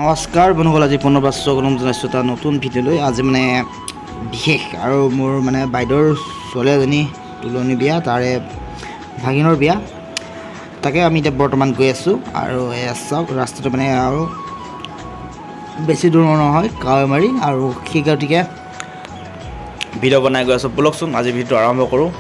নমস্কাৰ বন্ধুসকল, আজি পুনৰবাৰ স্বাগতম জনাইছোঁ এটা নতুন ভিডিঅ'লৈ। আজি মানে বিশেষ আৰু মোৰ মানে বাইদেউৰ ছোৱালী এজনী তুলনি বিয়া, তাৰে ভাগিনৰ বিয়া, তাকে আমি এতিয়া বৰ্তমান গৈ আছোঁ। আৰু এয়া চাওক, ৰাস্তাটো মানে আৰু বেছি দূৰ নহয়, কাৱৈ মাৰি, আৰু সেই গতিকে ভিডিঅ' বনাই গৈ আছোঁ। ব'লকচোন আজি ভিডিঅ'টো আৰম্ভ কৰোঁ।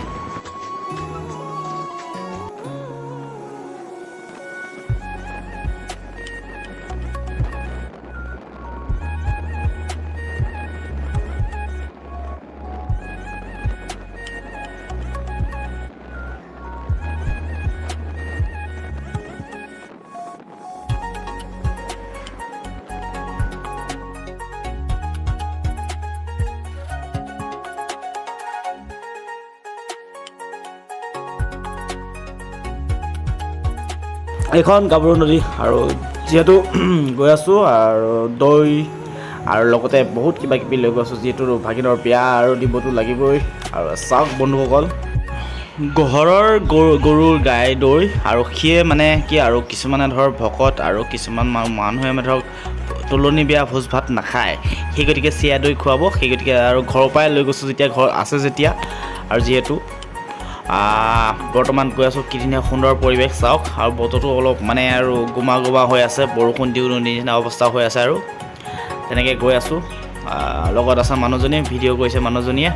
এইখন গাভৰু নদী, আৰু যিহেতু গৈ আছোঁ আৰু দৈ আৰু লগতে বহুত কিবা কিবি লৈ গৈছোঁ, যিহেতু ভাগিনৰ বিয়া আৰু দিবতো লাগিবই। আৰু চাওক বন্ধুসকল, ঘৰৰ গৰুৰ গাই দৈ, আৰু সিয়ে মানে কি আৰু কিছুমানে ধৰক ভকত আৰু কিছুমান মানুহে মানে ধৰক তুলনি বিয়া ভোজ ভাত নাখায়, সেই গতিকে চিৰা দৈ খুৱাব। সেই গতিকে আৰু ঘৰৰ পৰাই লৈ গৈছোঁ, যেতিয়া ঘৰ আছে যেতিয়া। আৰু যিহেতু বৰ্তমান গৈ আছোঁ, কি ধুনীয়া সুন্দৰ পৰিৱেশ চাওক। আৰু বতৰটো অলপ মানে আৰু গোমা হৈ আছে, বৰষুণ দিওঁ নিচিনা অৱস্থা হৈ আছে। আৰু তেনেকৈ গৈ আছোঁ, লগত আছে মানুহজনী, ভিডিঅ' কৰিছে মানুহজনীয়ে।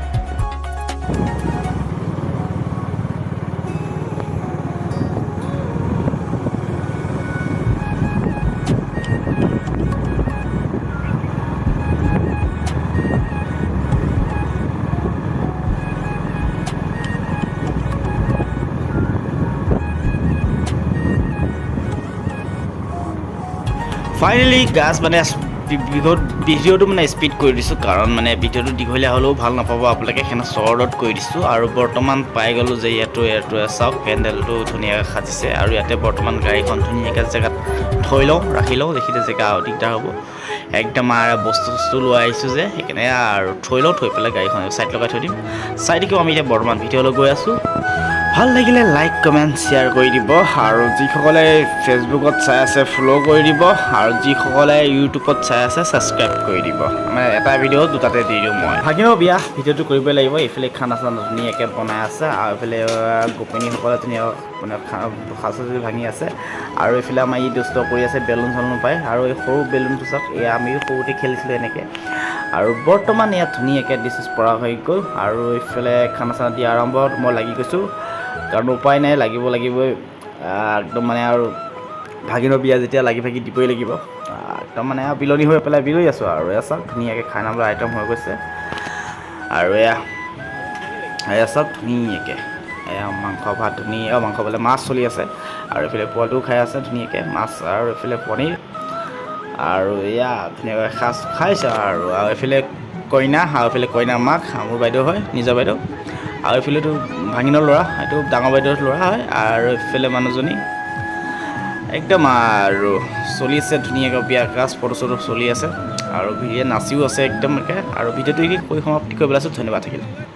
ফাইনেলি গাছ মানে ভিডিঅ'টো মানে স্পীড কৰি দিছোঁ, কাৰণ মানে ভিডিঅ'টো দীঘলীয়া হ'লেও ভাল নাপাব আপোনালোকে, সেইকাৰণে শ্বৰ্টত কৰি দিছোঁ। আৰু বৰ্তমান পাই গ'লোঁ যে ইয়াতে চাওক, পেণ্ডেলটো ধুনীয়াকৈ সাজিছে। আৰু ইয়াতে বৰ্তমান গাড়ীখন ধুনীয়াকৈ জেগাত ৰাখি লওঁ, দেখিলে জেগা দিগদাৰ হ'ব। একদম আৰু বস্তু লৈ আহিছোঁ যে, সেইকাৰণে আৰু থৈ পেলাই গাড়ীখন ছাইড লগাই থৈ দিম। ছাইডেও আমি এতিয়া বৰ্তমান ভিডিঅ'লৈ গৈ আছোঁ। ভাল লাগিলে লাইক কমেণ্ট শ্বেয়াৰ কৰি দিব, আৰু যিসকলে ফেচবুকত চাই আছে ফ'ল' কৰি দিব, আৰু যিসকলে ইউটিউবত চাই আছে ছাবস্ক্ৰাইব কৰি দিব। মানে এটা ভিডিঅ' দুটাতে দি দিওঁ মই। ভাগিনৰ বিয়া ভিডিঅ'টো কৰিবই লাগিব। এইফালে খানা চানা ধুনীয়াকৈ বনাই আছে, আৰু এইফালে গোপিনীসকলে ধুনীয়া মানে সাজ ভাঙি আছে। আৰু এইফালে আমাৰ দুষ্ট কৰি আছে, বেলুন চেলুন পায়। আৰু এই সৰু বেলুনটো চাওক, এয়া আমিও সৰুতে খেলিছিলোঁ এনেকৈ। আৰু বৰ্তমান ইয়াত ধুনীয়াকৈ ডিছেছ পৰা হৈ গ'ল। আৰু এইফালে খানা চানা দিয়া আৰম্ভত মই লাগি গৈছোঁ, কাৰণ উপায় নাই, লাগিবই একদম মানে। আৰু ভাগিনৰ বিয়া যেতিয়া লাগি ভাগি দিবই লাগিব, একদম মানে আৰু বিলনি হৈ পেলাই বিৰৈ আছোঁ। আৰু এয়া চাওক, ধুনীয়াকৈ খাই নামৰ আইটেম হৈ গৈছে। আৰু এয়া চাওক ধুনীয়াকৈ, এয়া মাংস ভাত ধুনীয়া, মাংস বোলে মাছ চলি আছে। আৰু এইফালে পোৱালিও খাই আছে ধুনীয়াকৈ মাছ, আৰু এইফালে পনীৰ, আৰু এয়া ধুনীয়াকৈ সাজ খাইছে। আৰু এইফালে কইনা, আৰু এইফালে কইনাৰ মাক, মোৰ বাইদেউ হয়, নিজৰ বাইদেউ। আৰু এইফালেতো ভাগিনৰ ল'ৰা, এইটো ডাঙৰ বাইদেউৰ ল'ৰা হয়। আৰু এইফালে মানুহজনী একদম আৰু চলি আছে ধুনীয়াকৈ বিয়া কাজ, ফটো চটো চলি আছে, আৰু ভিডিঅ' নাচিও আছে একদম একে। আৰু ভিডিঅ'টো কৈ সমাপ্তি কৰিবলৈ আছোঁ। ধন্যবাদ থাকিল।